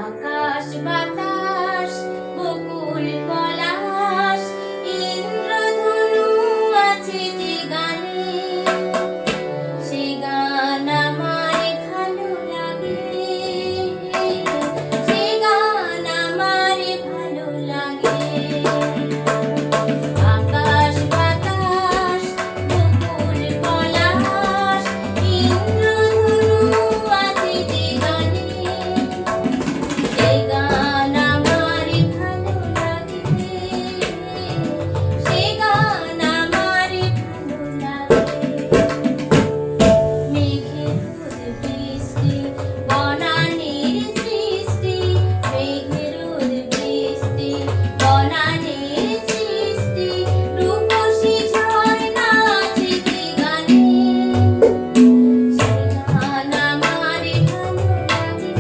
আকাশ বাতাস বকুল পলাশ ইন্দ্রধনু আছে যে গানে, সে গান আমার ভালো লাগে, সে গান আমার ভালো লাগে। আকাশ বাতাস বকুল পলাশ ইন্দ্রধনু আছে যে গানে, সে গান আমার ভালো লাগে, সে গান আমার ভালো লাগে। মেঘের রোদ বৃষ্টি বনানীর সৃষ্টি, মেঘের রোদ বৃষ্টি বনানীর সৃষ্টি, রূপসী ঝর্ণা আছে যে গানে, সে গান আমার ভালো লাগে,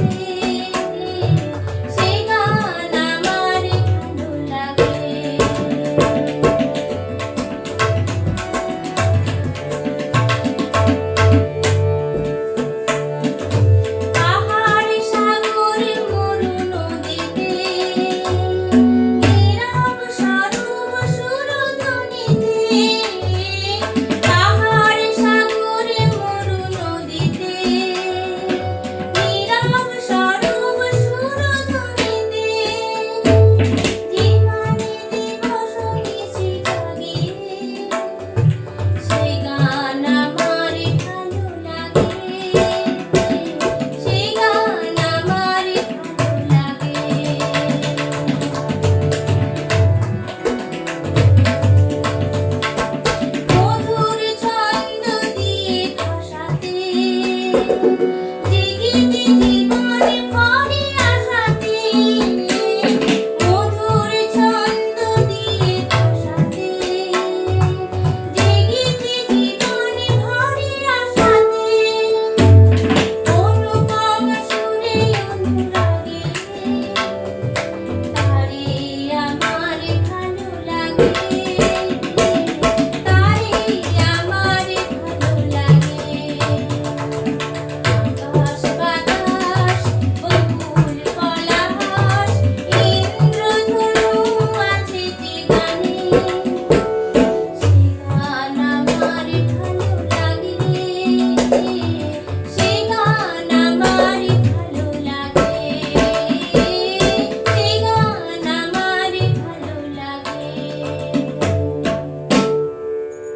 সে গান আমার ভালো লাগে। পাহাড় সাগর মরু নদীতে, নীরব স্বরূপ সুরধ্বনিতে। পাহাড় সাগর মরু নদীতে, নীরব স্বরূপ সুরধ্বনিতে। জীবনে দিবস নিশি জাগে, সে গান আমার ভালো লাগে, সে গান আমার ভালো লাগে। মধুর ছন্দ দিয়ে ভাসাতে, জিগিতে